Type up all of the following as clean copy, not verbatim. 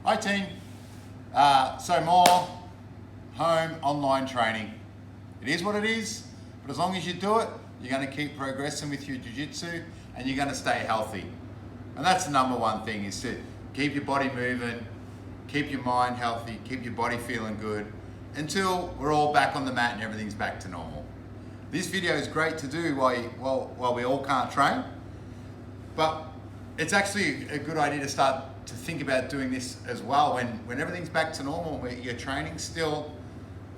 Hi team. So more home online training. It is what it is, but as long as you do it, you're going to keep progressing with your jiu-jitsu and you're going to stay healthy. And that's the number one thing, is to keep your body moving, keep your mind healthy, keep your body feeling good until we're all back on the mat and everything's back to normal. This video is great to do while we all can't train, but it's actually a good idea to start to think about doing this as well when everything's back to normal, where you're training still.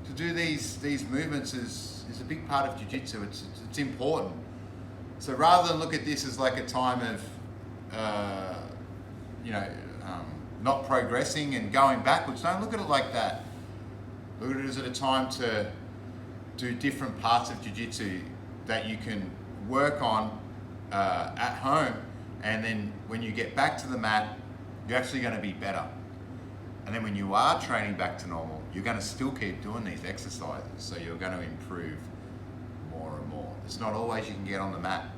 To do these movements is a big part of jiu-jitsu. It's important. So rather than look at this as like a time of not progressing and going backwards, don't look at it like that. Look at it as a time to do different parts of jiu-jitsu that you can work on at home, and then when you get back to the mat, you're actually going to be better. And then when you are training back to normal, you're going to still keep doing these exercises, so you're going to improve more and more. It's not always you can get on the mat,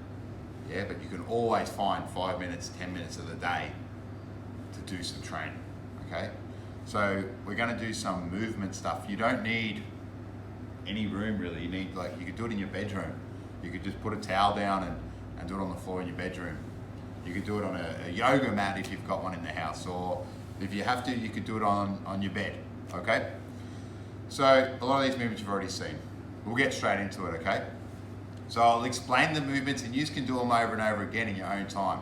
yeah, but you can always find 5 minutes, 10 minutes of the day to do some training, okay? So we're going to do some movement stuff. You don't need any room really. You could do it in your bedroom. You could just put a towel down and do it on the floor in your bedroom. You could do it on a yoga mat if you've got one in the house, or if you have to, you could do it on your bed, okay? So a lot of these movements you've already seen. We'll get straight into it, okay? So I'll explain the movements and you can do them over and over again in your own time.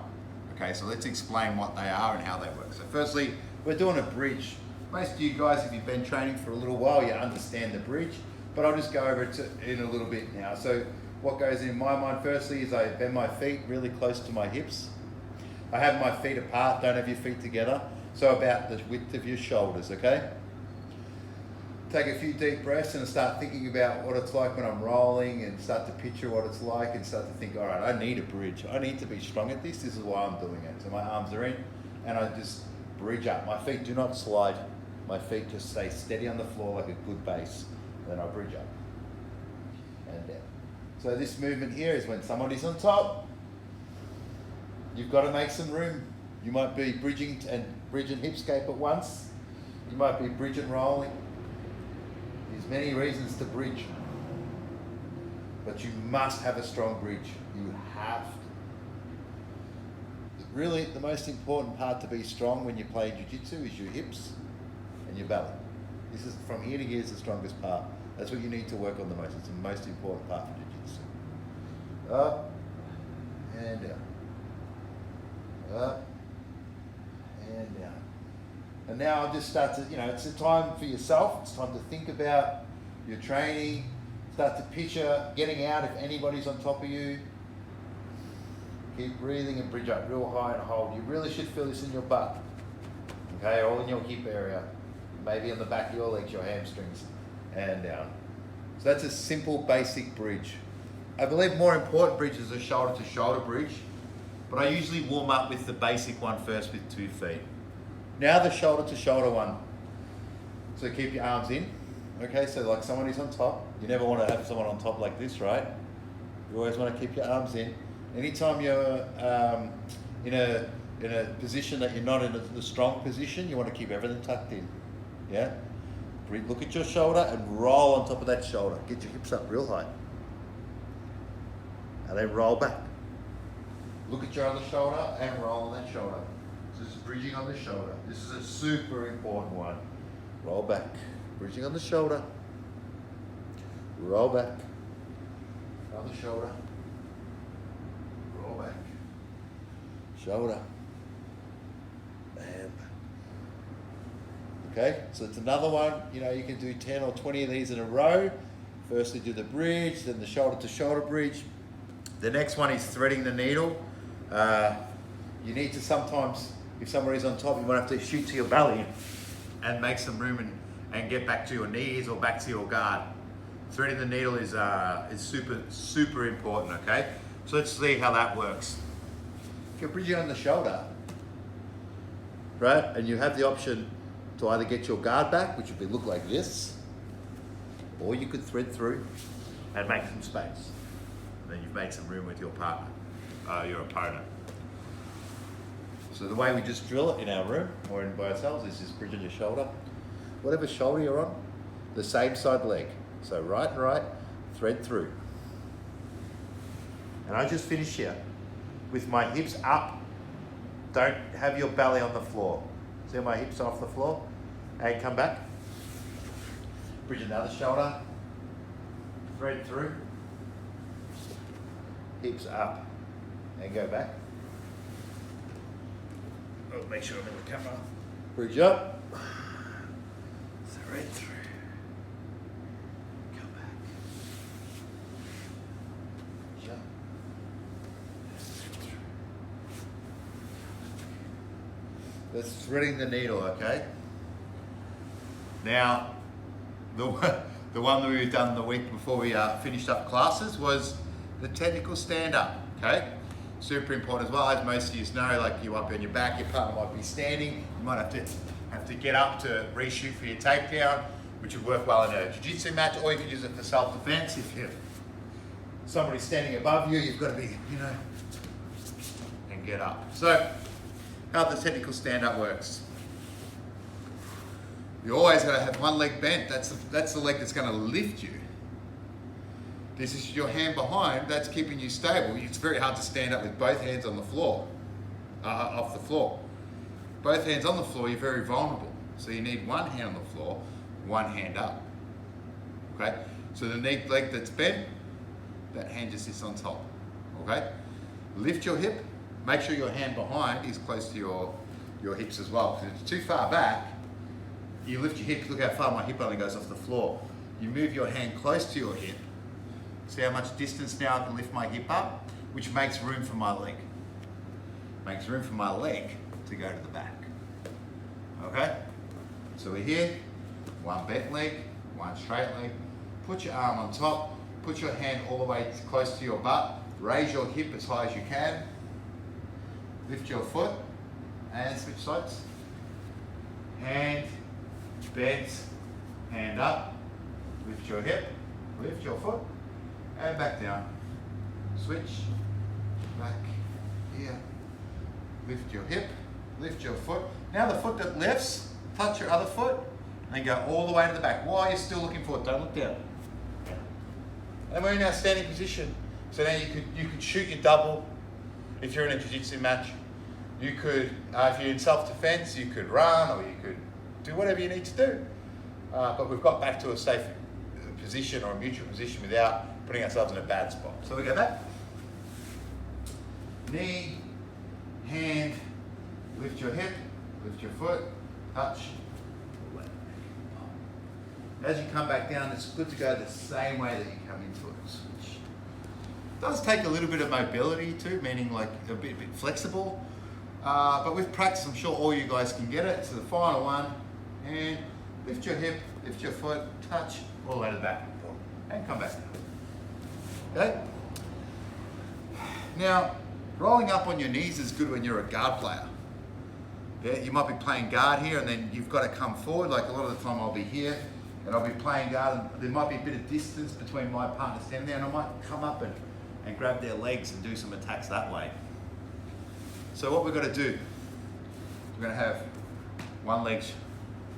Okay, so let's explain what they are and how they work. So firstly, we're doing a bridge. Most of you guys, if you've been training for a little while, you understand the bridge, but I'll just go over it in a little bit now. So what goes in my mind firstly is I bend my feet really close to my hips. I have my feet apart, don't have your feet together, so about the width of your shoulders, okay? Take a few deep breaths and start thinking about what it's like when I'm rolling, and start to picture what it's like and start to think, all right, I need a bridge. I need to be strong at this. This is why I'm doing it. So my arms are in and I just bridge up. My feet do not slide. My feet just stay steady on the floor like a good base. Then I bridge up and down. So this movement here is when somebody's on top, you've got to make some room. You might be bridge and hip scape at once. You might be bridge and rolling. There's many reasons to bridge, but you must have a strong bridge. You have to. Really, the most important part to be strong when you play jiu-jitsu is your hips and your belly. This is from here to here is the strongest part. That's what you need to work on the most. It's the most important part for jiu-jitsu. Up and down. Up and down. And now I'll just start to, it's a time for yourself. It's time to think about your training. Start to picture getting out if anybody's on top of you. Keep breathing and bridge up real high and hold. You really should feel this in your butt. Okay, all in your hip area. Maybe on the back of your legs, your hamstrings, and down. So that's a simple, basic bridge. I believe more important bridge is a shoulder-to-shoulder bridge, but I usually warm up with the basic one first with 2 feet. Now the shoulder-to-shoulder one. So keep your arms in. Okay, so like someone is on top. You never want to have someone on top like this, right? You always want to keep your arms in. Anytime you're in a position that you're not in the strong position, you want to keep everything tucked in. Yeah? Look at your shoulder and roll on top of that shoulder. Get your hips up real high. And then roll back. Look at your other shoulder and roll on that shoulder. This is bridging on the shoulder. This is a super important one. Roll back. Bridging on the shoulder. Roll back. Other shoulder. Roll back. Shoulder. And okay, so it's another one. You can do 10 or 20 of these in a row. Firstly do the bridge, then the shoulder to shoulder bridge. The next one is threading the needle. You need to sometimes, if somebody's on top, you might have to shoot to your belly and make some room and get back to your knees or back to your guard. Threading the needle is super, super important, okay? So let's see how that works. If you're bridging on the shoulder, right, and you have the option to either get your guard back, which would look like this, or you could thread through and make some space. And then you've made some room with your partner, your opponent. So the way we just drill it in our room or in by ourselves is just bridge on your shoulder. Whatever shoulder you're on, the same side leg. So right and right, thread through. And I just finish here with my hips up. Don't have your belly on the floor. See my hips off the floor? And come back. Bridge another shoulder. Thread through. Hips up. And go back. Oh, make sure I'm in the camera. Bridge up. Thread through. Come back. Bridge up. That's threading the needle, okay? Now, the one that we've done the week before we finished up classes was the technical stand-up, okay? Super important as well, as most of you know, like you might be on your back, your partner might be standing, you might have to get up to reshoot for your takedown, which would work well in a jiu-jitsu match, or you could use it for self-defense. If you're somebody standing above you, you've got to be, and get up. So, how the technical stand-up works. You always got to have one leg bent. That's the leg that's going to lift you. This is your hand behind. That's keeping you stable. It's very hard to stand up with both hands on the floor, off the floor. Both hands on the floor, you're very vulnerable. So you need one hand on the floor, one hand up. Okay. So the leg that's bent, that hand just sits on top. Okay. Lift your hip. Make sure your hand behind is close to your hips as well. Because if it's too far back, you lift your hip. Look how far my hip only goes off the floor. You move your hand close to your hip. See how much distance now I can lift my hip up, which makes room for my leg. Makes room for my leg to go to the back. Okay? So we're here, one bent leg, one straight leg. Put your arm on top, put your hand all the way close to your butt, raise your hip as high as you can. Lift your foot and switch sides. Hand, bent, hand up. Lift your hip, lift your foot, and back down. Switch, back, here. Lift your hip, lift your foot. Now the foot that lifts, touch your other foot, and go all the way to the back while you're still looking forward. Don't look down. And we're in our standing position. So now you could shoot your double. If you're in a jiu-jitsu match, you could, if you're in self-defense, you could run or you could do whatever you need to do. But we've got back to a safe position or a mutual position without putting ourselves in a bad spot. So we go back. Knee, hand, lift your hip, lift your foot, touch. As you come back down, it's good to go the same way that you come into it. Switch. It does take a little bit of mobility too, meaning like a bit flexible. But with practice, I'm sure all you guys can get it. So the final one, and lift your hip, lift your foot, touch, all the way to the back, and come back down. Okay? Now, rolling up on your knees is good when you're a guard player. Yeah, you might be playing guard here, and then you've got to come forward. Like a lot of the time, I'll be here, and I'll be playing guard, and there might be a bit of distance between my partner standing there, and I might come up and grab their legs and do some attacks that way. So what we're going to do, we're going to have one leg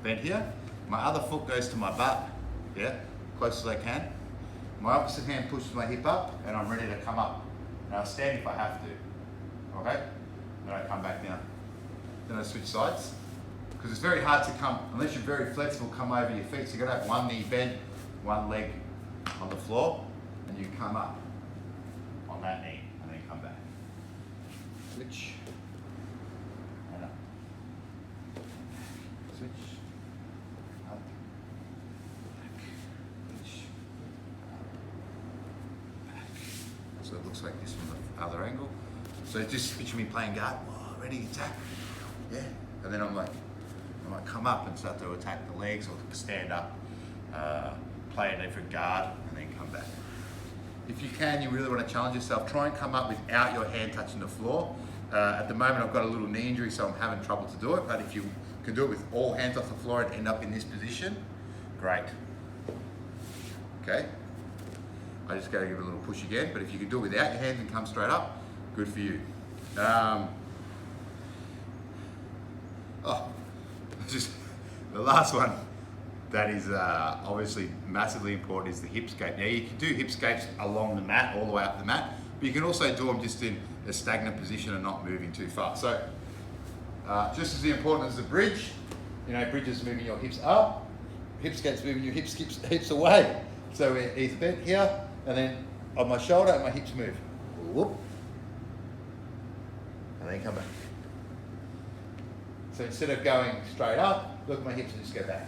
bent here. My other foot goes to my butt, yeah, close as I can. My opposite hand pushes my hip up, and I'm ready to come up. Now I'll stand if I have to, okay? Then I come back down. Then I switch sides. Because it's very hard to come, unless you're very flexible, come over your feet. So you're going to have one knee bent, one leg on the floor, and you come up on that knee, and then come back. Switch. And up. Switch. Up. Back. Switch. Back. So it looks like this from the other angle. So just picture me playing guard. Whoa, ready, attack. Yeah. And then I might come up and start to attack the legs or stand up, play a different guard, and then come back. If you can, you really want to challenge yourself. Try and come up without your hand touching the floor. At the moment, I've got a little knee injury, so I'm having trouble to do it. But if you can do it with all hands off the floor and end up in this position, great. Okay? I just got to give it a little push again. But if you can do it without your hands and come straight up, good for you. The last one that is obviously massively important is the hip scape. Now you can do hip scapes along the mat, all the way up the mat, but you can also do them just in a stagnant position and not moving too far. So just as important as the bridge, you know, bridge is moving your hips up, hip scape's moving your hips away. So he's bent here, and then on my shoulder and my hips move. Whoop. And then come back. So instead of going straight up, look at my hips and just go back.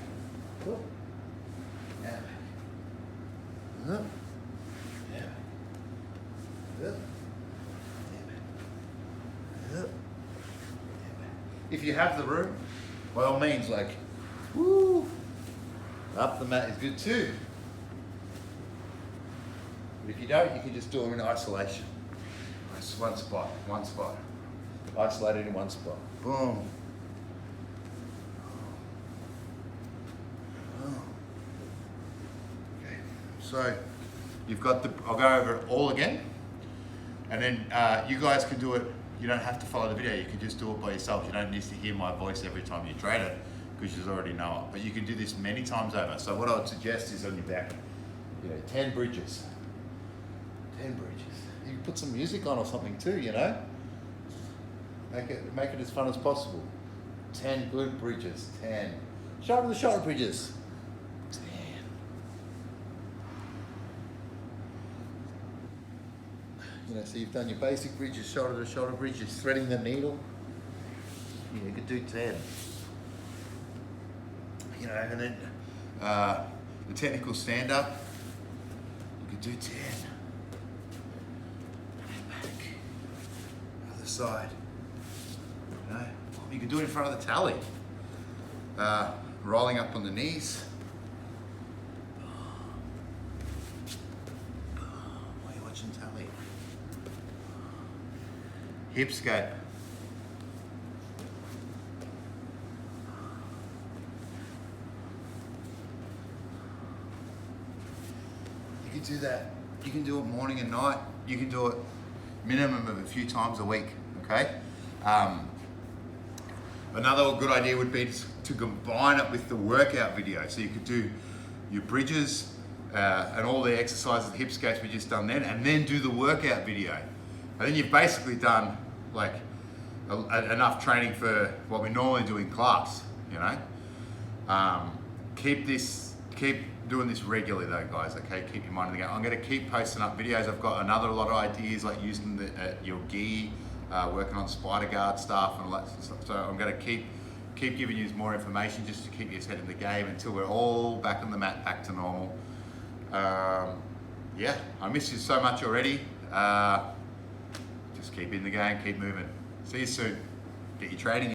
Whoop. And back. Whoop. Yeah. Whoop. Yeah. Whoop. If you have the room, by all means, like, woo, up the mat is good too. But if you don't, you can just do them in isolation. Just one spot. Isolated in one spot. Boom. Okay, so you've got the, I'll go over it all again. And then you guys can do it. You don't have to follow the video. You can just do it by yourself. You don't need to hear my voice every time you train it, because you already know it. But you can do this many times over. So what I would suggest is on your back, 10 bridges. 10 bridges. You can put some music on or something too, Make it as fun as possible. 10 good bridges. 10. Shoulder to shoulder bridges. 10. So you've done your basic bridges, shoulder to shoulder bridges, threading the needle. You could do 10. And then the technical stand up, you could do 10. And back. Other side. You can do it in front of the tally. Rolling up on the knees. While you're watching tally. Hip scape. You can do that. You can do it morning and night. You can do it minimum of a few times a week, okay? Another good idea would be to combine it with the workout video. So you could do your bridges and all the exercises, the hip scapes we just done then, and then do the workout video. And then you've basically done like enough training for what we normally do in class, Keep doing this regularly though, guys, okay? Keep your mind in the game. I'm gonna keep posting up videos. I've got another lot of ideas, like using your gi, working on spider guard stuff and all that stuff. So I'm gonna keep giving you more information just to keep your head in the game until we're all back on the mat, back to normal. Yeah, I miss you so much already. Just keep in the game, keep moving. See you soon. Get your training in.